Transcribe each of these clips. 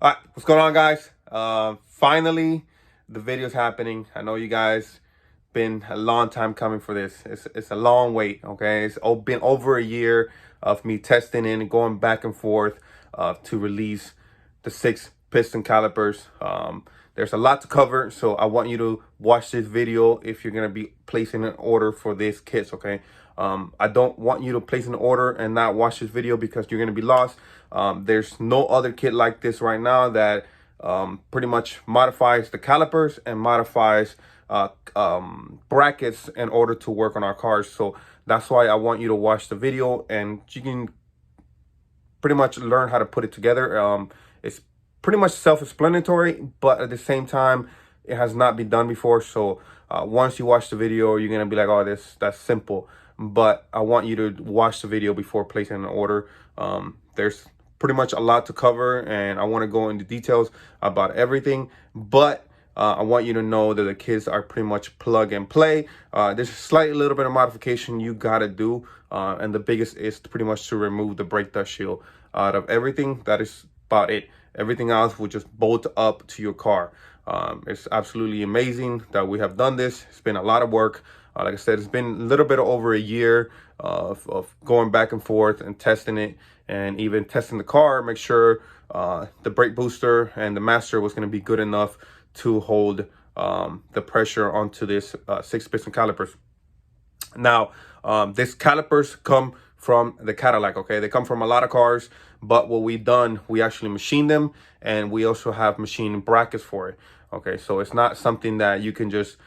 All right, what's going on, guys? Finally, the video's happening. I know you guys been a long time coming for this. It's a long wait, okay? It's been over a year of me testing and going back and forth to release the 6 piston calipers. There's a lot to cover, so I want you to watch this video if you're gonna be placing an order for these kits, okay? I don't want you to place an order and not watch this video because you're gonna be lost. There's no other kit like this right now that pretty much modifies the calipers and modifies brackets in order to work on our cars. So that's why I want you to watch the video, and you can pretty much learn how to put it together. It's pretty much self-explanatory, but at the same time, it has not been done before. So once you watch the video, you're gonna be like, oh, that's simple. But I want you to watch the video before placing an order. There's pretty much a lot to cover, and I want to go into details about everything. But I want you to know that the kits are pretty much plug and play. There's a slight little bit of modification you gotta do, and the biggest is pretty much to remove the brake dust shield out of everything. That is about it. Everything else will just bolt up to your car. It's absolutely amazing that we have done this. It's been a lot of work. Like I said, it's been a little bit over a year of going back and forth and testing it, and even testing the car, make sure the brake booster and the master was going to be good enough to hold the pressure onto this 6 piston calipers. Now, these calipers come from the Cadillac, okay? They come from a lot of cars, but what we've done, we actually machined them, and we also have machined brackets for it, okay? So it's not something that you can just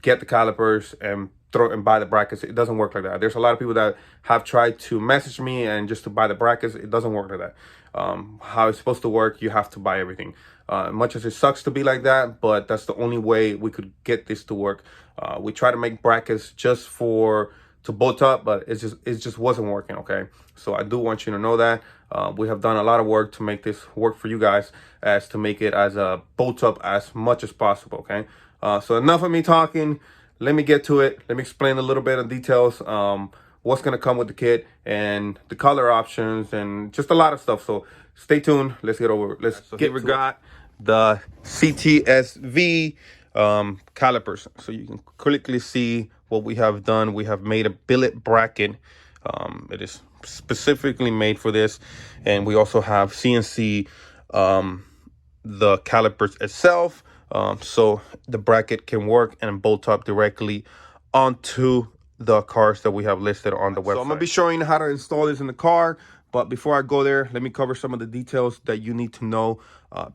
get the calipers and throw and buy the brackets. It doesn't work like that. There's a lot of people that have tried to message me and just to buy the brackets. It doesn't work like that. How it's supposed to work, you have to buy everything. Much as it sucks to be like that, but that's the only way we could get this to work. We try to make brackets just to bolt up, but it just wasn't working, okay? So I do want you to know that we have done a lot of work to make this work for you guys, as to make it as a bolt up as much as possible, okay? So enough of me talking. Let me get to it. Let me explain a little bit of details, what's going to come with the kit and the color options and just a lot of stuff. So stay tuned. Let's get over it. Here we got the CTSV calipers. So you can quickly see what we have done. We have made a billet bracket. It is specifically made for this. And we also have CNC the calipers itself, so the bracket can work and bolt up directly onto the cars that we have listed on the website. So I'm gonna be showing you how to install this in the car, but before I go there, let me cover some of the details that you need to know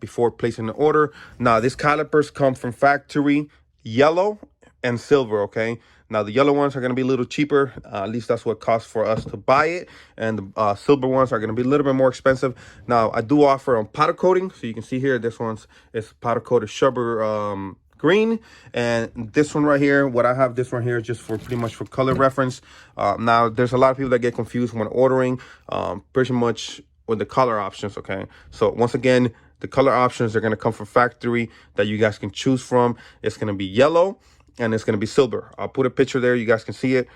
before placing the order. Now, these calipers come from factory yellow and silver, okay? Now, the yellow ones are going to be a little cheaper. At least that's what it costs for us to buy it. And the silver ones are going to be a little bit more expensive. Now, I do offer on powder coating. So you can see here, this one's is powder coated sugar green. And this one right here, what I have this one here just for pretty much for color reference. Now, there's a lot of people that get confused when ordering pretty much with the color options, okay? So once again, the color options are going to come from factory that you guys can choose from. It's going to be yellow, and it's going to be silver. I'll put a picture there. You guys can see it.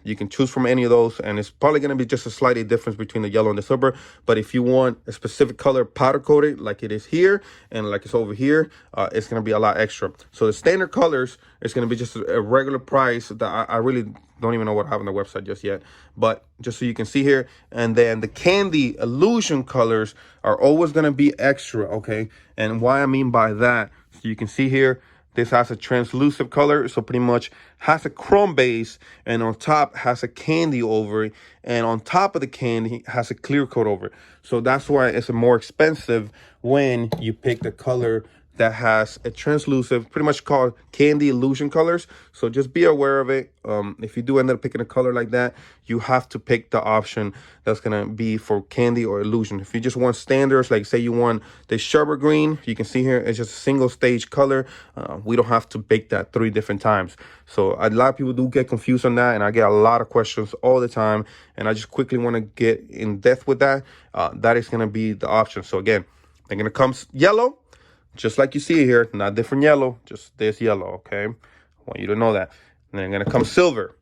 You can choose from any of those, and it's probably going to be just a slight difference between the yellow and the silver. But if you want a specific color powder coated like it is here and like it's over here, it's going to be a lot extra. So the standard colors is going to be just a regular price that I really don't even know what I have on the website just yet, but just so you can see here. And then the candy illusion colors are always going to be extra, okay? And why I mean by that, so you can see here, this has a translucent color, so pretty much has a chrome base, and on top has a candy over it, and on top of the candy has a clear coat over it. So that's why it's more expensive when you pick the color that has a translucent, pretty much called candy illusion colors. So just be aware of it. If you do end up picking a color like that, you have to pick the option that's gonna be for candy or illusion. If you just want standards, like say you want the sherbet green, you can see here, it's just a single stage color. We don't have to bake that 3 different times. So a lot of people do get confused on that, and I get a lot of questions all the time, and I just quickly wanna get in depth with that. That is gonna be the option. So again, they're gonna come yellow, just like you see here, not different yellow, just this yellow, okay? I want you to know that. And then gonna come silver.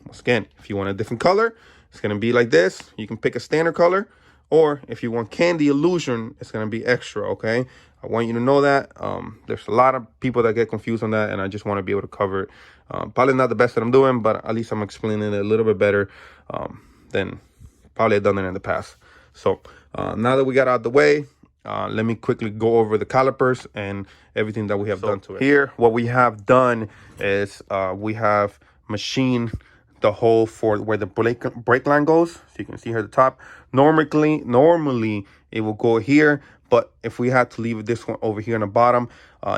Once again, if you want a different color, it's gonna be like this. You can pick a standard color, or if you want candy illusion, it's going to be extra, okay? I want you to know that. There's a lot of people that get confused on that, and I just want to be able to cover it. Probably not the best that I'm doing, but at least I'm explaining it a little bit better than probably I've done it in the past. So now that we got out the way, let me quickly go over the calipers and everything that we have done to it. Here, what we have done is we have machined the hole for where the brake line goes. So you can see here at the top. Normally it will go here, but if we had to leave this one over here in the bottom,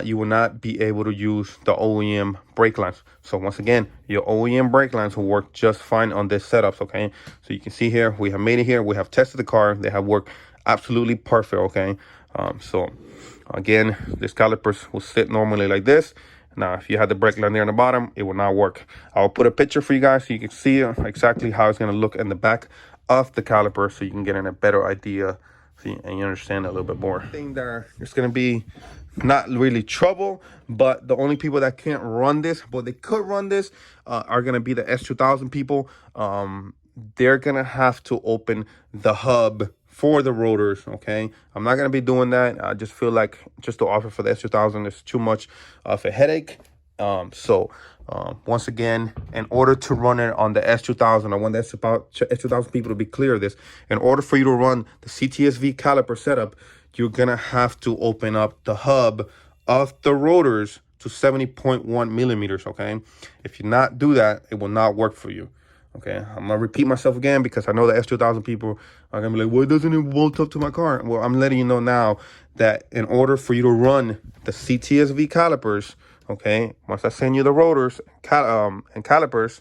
you will not be able to use the OEM brake lines. So once again, your OEM brake lines will work just fine on this setups, okay? So you can see here, we have made it here. We have tested the car. They have worked absolutely perfect, okay? So again, this calipers will sit normally like this. Now, if you had the brake line there on the bottom, it will not work. I'll put a picture for you guys so you can see exactly how it's going to look in the back of the caliper, so you can get in a better idea, and you understand a little bit more. I think there's going to be not really trouble, but the only people that can't run this, but they could run this, are going to be the S2000 people. They're going to have to open the hub for the rotors, okay? I'm not going to be doing that. I just feel like just to offer for the S2000 is too much of a headache. Once again, in order to run it on the S2000, I want the S2000 people to be clear of this. In order for you to run the CTSV caliper setup, you're going to have to open up the hub of the rotors to 70.1 millimeters, okay? If you not do that, it will not work for you. Okay, I'm gonna repeat myself again because I know the S2000 people are gonna be like, well, doesn't it bolt up to my car? Well, I'm letting you know now that in order for you to run the CTSV calipers, okay, once I send you the rotors and calipers,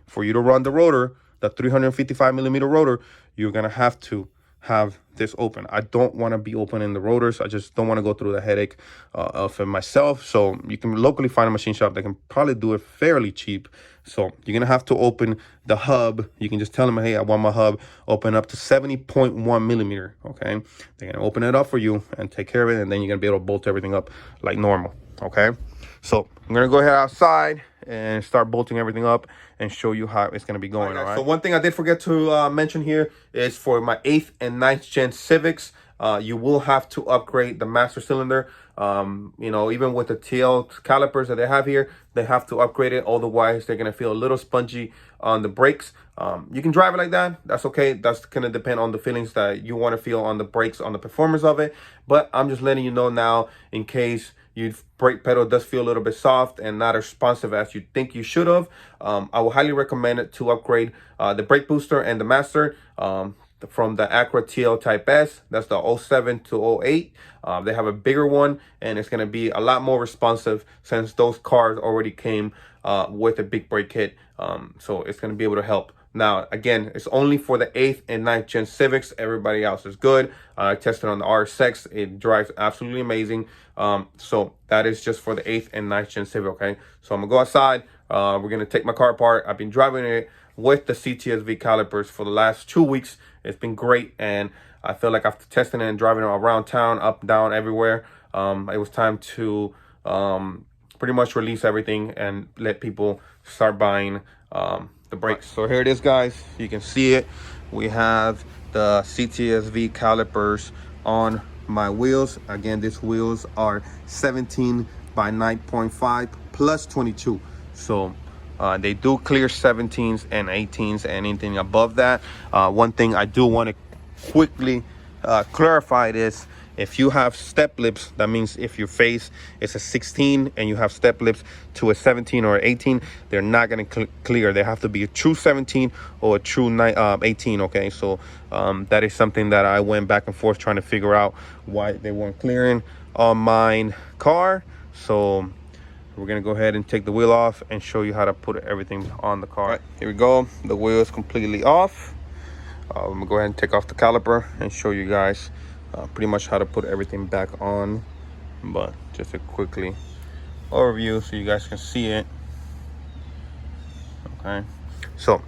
for you to run the rotor, the 355 millimeter rotor, you're gonna have to have this open. I don't want to be opening the rotors. I just don't want to go through the headache of it myself. So you can locally find a machine shop that can probably do it fairly cheap. So you're gonna have to open the hub. You can just tell them, hey, I want my hub open up to 70.1 millimeter. Okay, they're gonna open it up for you and take care of it, and then you're gonna be able to bolt everything up like normal. Okay, so I'm gonna go ahead outside and start bolting everything up and show you how it's going to be going. All right. So one thing I did forget to mention here is for my 8th and 9th gen Civics, you will have to upgrade the master cylinder. You know, even with the TL calipers that they have here, they have to upgrade it. Otherwise, they're going to feel a little spongy on the brakes. You can drive it like that. That's okay. That's going to depend on the feelings that you want to feel on the brakes, on the performance of it. But I'm just letting you know now, in case your brake pedal does feel a little bit soft and not as responsive as you think you should have, I will highly recommend it to upgrade the brake booster and the master from the Acura TL Type S. That's the 07 to 08. They have a bigger one, and it's going to be a lot more responsive since those cars already came with a big brake kit. So it's going to be able to help. Now, again, it's only for the 8th and 9th gen Civics. Everybody else is good. I tested on the RSX. It drives absolutely amazing. So that is just for the 8th and 9th gen Civic, okay? So I'm going to go outside. We're going to take my car apart. I've been driving it with the CTSV calipers for the last 2 weeks. It's been great, and I feel like after testing it and driving it around town, up, down, everywhere, it was time to pretty much release everything and let people start buying the brakes. So here it is, guys. You can see it. We have the CTSV calipers on my wheels. Again, these wheels are 17 by 9.5 plus 22. So they do clear 17s and 18s, anything above that. One thing I do want to quickly clarify this: if you have step lips, that means if your face is a 16 and you have step lips to a 17 or 18, they're not going to clear. They have to be a true 17 or a true 18, okay? So that is something that I went back and forth trying to figure out why they weren't clearing on my car. So we're going to go ahead and take the wheel off and show you how to put everything on the car. All right, here we go. The wheel is completely off. I'm going to go ahead and take off the caliper and show you guys pretty much how to put everything back on, but just a quickly overview so you guys can see it. Okay, so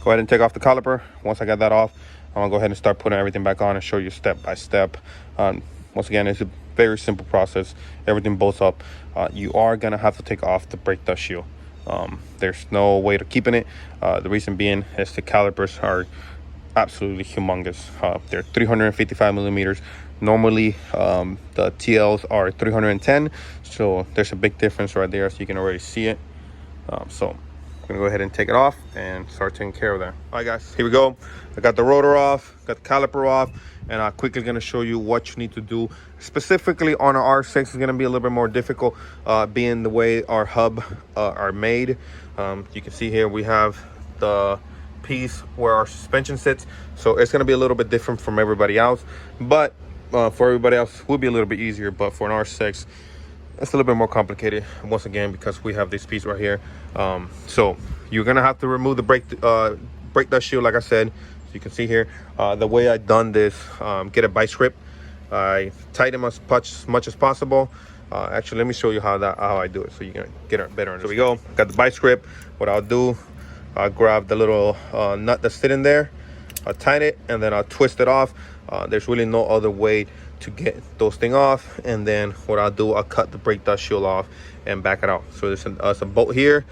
go ahead and take off the caliper. Once I got that off, I'm gonna go ahead and start putting everything back on and show you step by step. Once again, it's a very simple process. Everything bolts up. You are gonna have to take off the brake dust shield. There's no way to keeping it. The reason being is the calipers are absolutely humongous. They're 355 millimeters. Normally the TLs are 310, so there's a big difference right there, so you can already see it. So I'm gonna go ahead and take it off and start taking care of that. All right guys, here we go. I got the rotor off, got the caliper off, and I'm quickly gonna show you what you need to do. Specifically on our R6, it's gonna be a little bit more difficult, being the way our hub are made. You can see here we have the piece where our suspension sits, so it's going to be a little bit different from everybody else, but for everybody else will be a little bit easier. But for an R6, it's a little bit more complicated, once again, because we have this piece right here. So you're gonna have to remove the brake dust shield, like I said. So you can see here the way I done this. Get a vice grip, I tighten as much as possible. Actually, let me show you how I do it, so you can get a better understanding. So we go, got the vice grip. What I'll do, I'll grab the little nut that's sitting there, I'll tighten it, and then I'll twist it off. There's really no other way to get those things off. And then what I'll do, I'll cut the brake dust shield off and back it out. So there's a bolt here,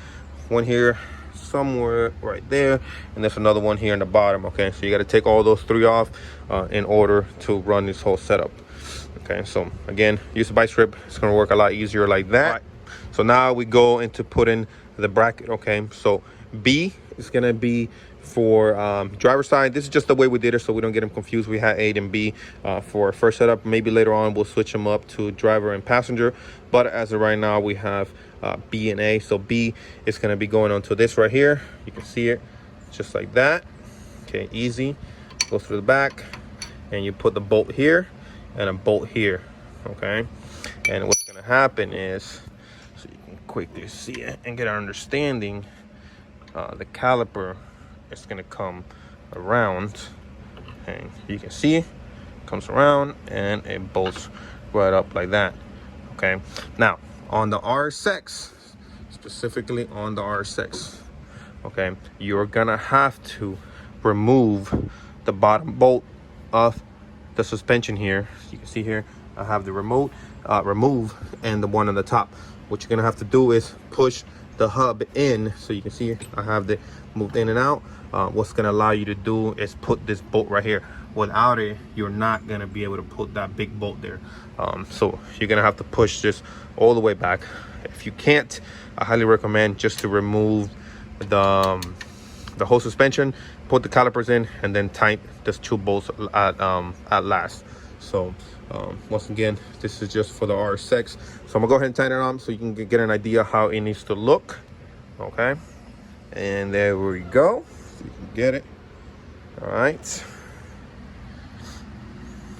one here, somewhere right there, and there's another one here in the bottom. Okay, so you got to take all those three off in order to run this whole setup. Okay, so again, use a vice grip. It's going to work a lot easier like that. Right. So now we go into putting the bracket. Okay, so B is going to be for driver side. This is just the way we did it, so we don't get them confused. We had A and B for first setup. Maybe later on we'll switch them up to driver and passenger, but as of right now we have B and A. So B is going to be going onto this right here. You can see it just like that. Okay, easy. Goes through the back, and you put the bolt here and a bolt here. Okay, and what's going to happen is, so you can quickly see it and get an understanding, the caliper is going to come around, and you can see it comes around and it bolts right up like that. Okay, now on the R6, specifically on the R6, okay, you're gonna have to remove the bottom bolt of the suspension here. You can see here I have the remote remove, and the one on the top. What you're gonna have to do is push the hub in. So you can see I have the moved in and out. What's gonna allow you to do is put this bolt right here. Without it, you're not gonna be able to put that big bolt there. So you're gonna have to push this all the way back. If you can't, I highly recommend just to remove the whole suspension, put the calipers in, and then tighten these two bolts at last. So once again, this is just for the R6. So I'm gonna go ahead and tighten it on so you can get an idea how it needs to look. Okay, and there we go. So you can get it. All right.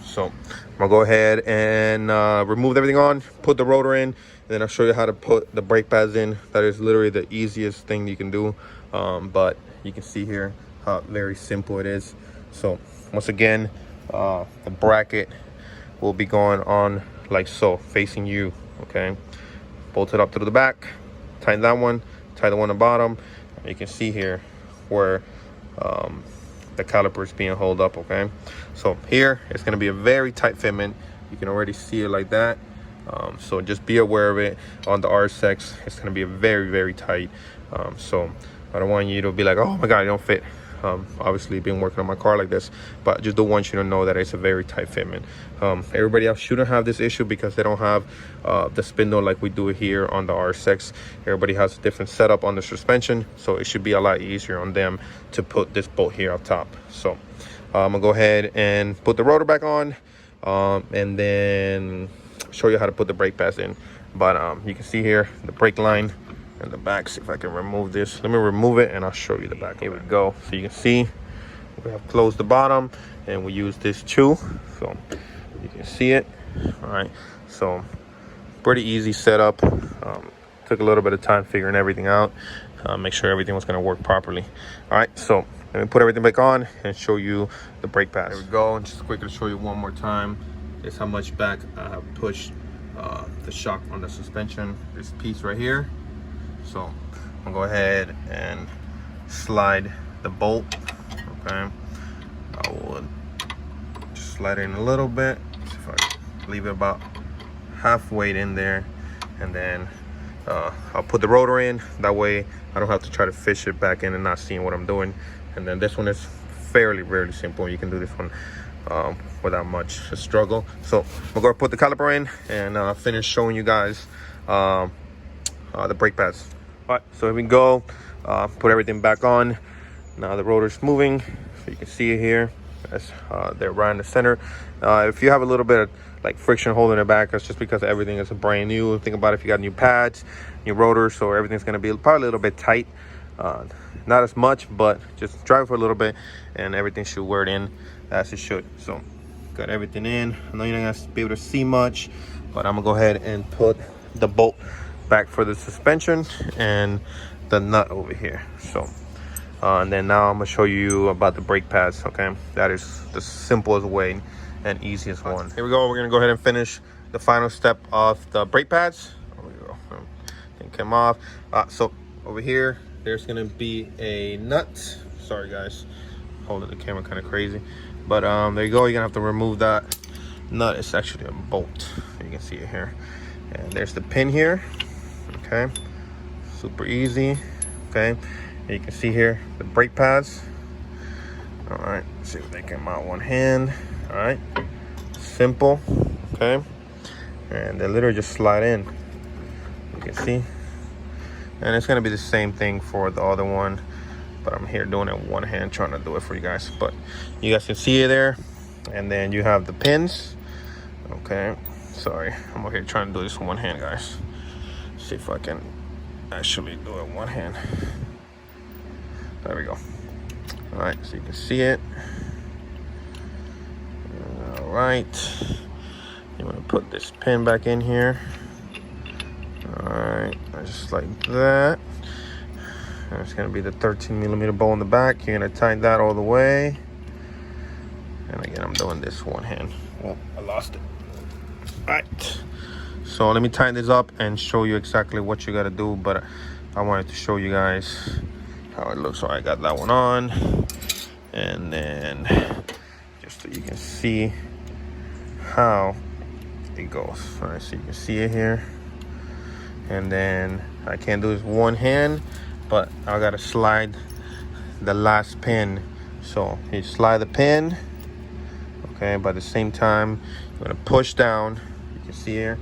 So I'm gonna go ahead and remove everything on, put the rotor in, and then I'll show you how to put the brake pads in. That is literally the easiest thing you can do. But you can see here how very simple it is. So once again, the bracket will be going on like so, facing you. Okay, bolt it up to the back, tighten that one, tie the one on the bottom. You can see here where the caliper is being held up. Okay, so here it's going to be a very tight fitment. You can already see it like that. So just be aware of it. On the R6, it's going to be a very, very tight. So I don't want you to be like, oh my god, it don't fit. Obviously been working on my car like this, but just don't want you to know that it's a very tight fitment. Everybody else shouldn't have this issue because they don't have the spindle like we do here on the R6. Everybody has a different setup on the suspension, so it should be a lot easier on them to put this bolt here up top. So I'm gonna go ahead and put the rotor back on, and then show you how to put the brake pads in. But you can see here the brake line in the back. See if I can remove this. Let me remove it and I'll show you the back. Here we go. So you can see we have closed the bottom, and we use this too, so you can see it. All right, so pretty easy setup. Took a little bit of time figuring everything out, make sure everything was going to work properly. All right, so let me put everything back on and show you the brake pads. There we go. And just quickly show you one more time, is how much back I have pushed the shock on the suspension. This piece right here. So I'm gonna go ahead and slide the bolt. Okay, I would just slide it in a little bit. See if I leave it about halfway in there, and then I'll put the rotor in. That way I don't have to try to fish it back in and not seeing what I'm doing. And then this one is fairly simple. You can do this one without much struggle. So I'm gonna put the caliper in and finish showing you guys the brake pads. All right, so here we go. Put everything back on. Now the rotor's moving, so you can see it here. That's they're right in the center. If you have a little bit of like friction holding it back, that's just because everything is brand new. Think about if you got new pads, new rotors, so everything's gonna be probably a little bit tight. Not as much, but just drive for a little bit and everything should wear it in as it should. So got everything in. I know you're not gonna be able to see much, but I'm gonna go ahead and put the bolt back for the suspension and the nut over here. So and then now I'm gonna show you about the brake pads. Okay, that is the simplest way and easiest one. Here we go. We're gonna go ahead and finish the final step of the brake pads. There we go. It came off. So over here there's gonna be a nut. Sorry guys, holding the camera kind of crazy, but there you go. You're gonna have to remove that nut. It's actually a bolt. You can see it here, and there's the pin here. Okay, super easy. Okay, and you can see here the brake pads. All right, let's see if they came out one hand. All right, simple. Okay, and they literally just slide in. You can see, and it's gonna be the same thing for the other one, but I'm here doing it one hand, trying to do it for you guys. But you guys can see it there, and then you have the pins. Okay, sorry, I'm over here trying to do this with one hand, guys. See if I can actually do it one hand. There we go. All right, so you can see it. All right, you want to put this pin back in here. All right, just like that. And it's going to be the 13mm bolt in the back. You're going to tighten that all the way. And again, I'm doing this one hand. Oh, I lost it. All right, so let me tighten this up and show you exactly what you got to do. But I wanted to show you guys how it looks. So I got that one on, and then just so you can see how it goes. All right, so you can see it here, and then I can't do this one hand, but I gotta slide the last pin. So you slide the pin, okay, but at the same time you're gonna push down. You can see here,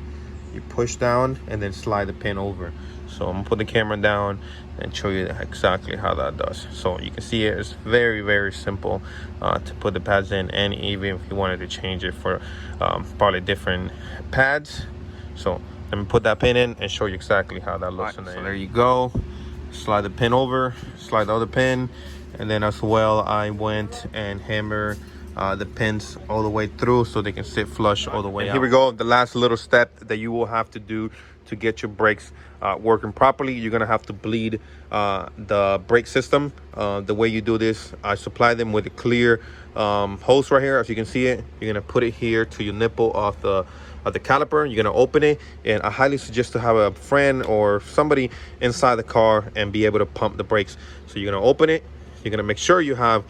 you push down and then slide the pin over. So I'm gonna put the camera down and show you exactly how that does. So you can see here, it's very simple to put the pads in, and even if you wanted to change it for probably different pads. So let me put that pin in and show you exactly how that looks. Right, so there you go. Slide the pin over, slide the other pin, and then as well I went and hammered the pins all the way through so they can sit flush all the way out. Here we go, the last little step that you will have to do to get your brakes working properly. You're gonna have to bleed the brake system. The way you do this, I supply them with a clear hose right here. As you can see it, you're gonna put it here to your nipple of the caliper. You're gonna open it, and I highly suggest to have a friend or somebody inside the car and be able to pump the brakes. So you're gonna open it. You're gonna make sure you have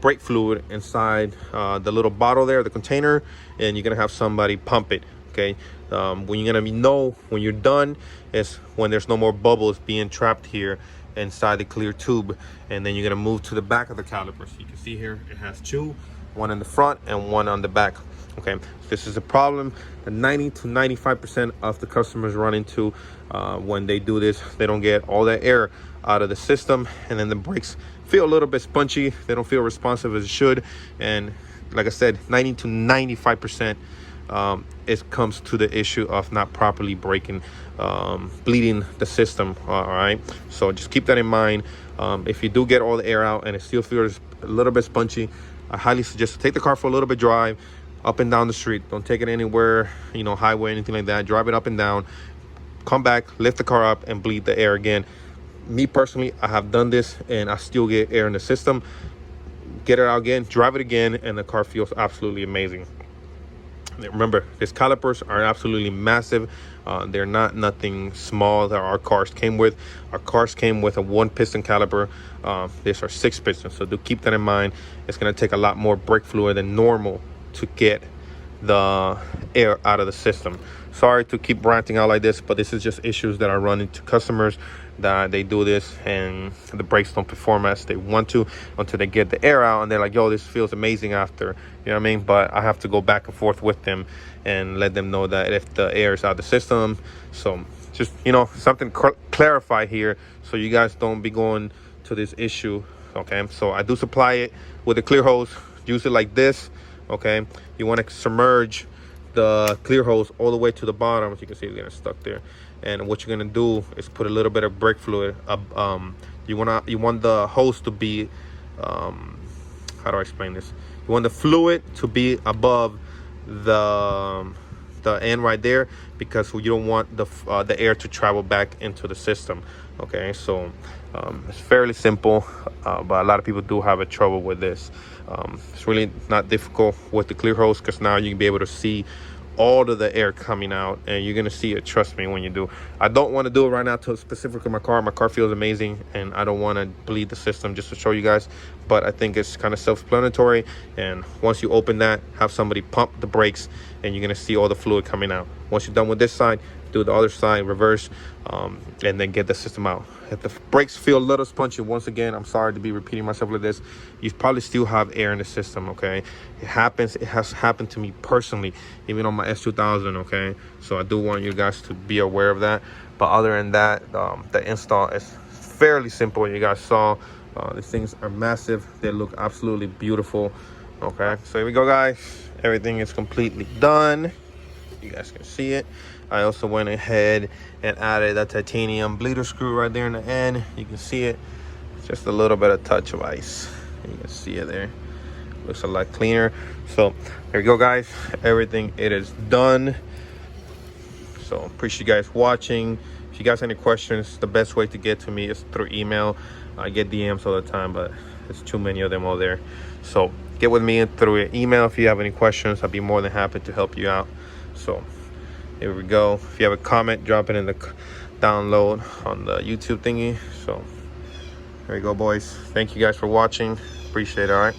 brake fluid inside the little bottle there, the container, and you're gonna have somebody pump it. Okay, when you're gonna know when you're done is when there's no more bubbles being trapped here inside the clear tube, and then you're gonna move to the back of the caliper. So you can see here it has two, one in the front and one on the back. Okay, so this is a problem that 90 to 95% of the customers run into when they do this. They don't get all that air out of the system, and then the brakes feel a little bit spongy. They don't feel responsive as it should, and like I said, 90 to 95% it comes to the issue of not properly braking, bleeding the system. All right, so just keep that in mind. If you do get all the air out and it still feels a little bit spongy, I highly suggest to take the car for a little bit drive up and down the street. Don't take it anywhere, you know, highway, anything like that. Drive it up and down, come back, lift the car up and bleed the air again. Me personally, I have done this and I still get air in the system. Get it out again, drive it again, and the car feels absolutely amazing. Remember, these calipers are absolutely massive. They're not nothing small that our cars came with. Our cars came with a 1-piston caliper. These are 6 pistons, so do keep that in mind. It's going to take a lot more brake fluid than normal to get the air out of the system. Sorry to keep ranting out like this, but this is just issues that I run into customers, that they do this and the brakes don't perform as they want to until they get the air out, and they're like, yo, this feels amazing after, you know what I mean? But I have to go back and forth with them and let them know that if the air is out of the system. So just, you know, something clarify here so you guys don't be going to this issue. Okay, so I do supply it with a clear hose. Use it like this. Okay, you want to submerge the clear hose all the way to the bottom. As you can see, it's getting stuck there. And what you're gonna do is put a little bit of brake fluid up. You want the hose to be how do I explain this? You want the fluid to be above the end right there, because you don't want the air to travel back into the system. Okay, so it's fairly simple, but a lot of people do have a trouble with this. It's really not difficult with the clear hose, because now you can be able to see all of the air coming out, and you're gonna see it, trust me, when you do. I don't want to do it right now to specifically my car feels amazing, and I don't want to bleed the system just to show you guys, but I think it's kind of self-explanatory. And once you open that, have somebody pump the brakes, and you're gonna see all the fluid coming out. Once you're done with this side, do the other side, reverse, and then get the system out. If the brakes feel a little spongy, once again, I'm sorry to be repeating myself like this, you probably still have air in the system. Okay, it happens. It has happened to me personally, even on my S2000. Okay, so I do want you guys to be aware of that. But other than that, the install is fairly simple. You guys saw these things are massive. They look absolutely beautiful. Okay, so here we go, guys. Everything is completely done. You guys can see it. I also went ahead and added a titanium bleeder screw right there in the end. You can see it. Just a little bit of touch of ice. You can see it there. Looks a lot cleaner. So there you go, guys. Everything, it is done. So appreciate you guys watching. If you guys have any questions, the best way to get to me is through email. I get DMs all the time, but there's too many of them all there. So get with me through email if you have any questions. I'd be more than happy to help you out. So here we go. If you have a comment, drop it in the download on the YouTube thingy. So there you go, boys. Thank you guys for watching. Appreciate it. All right.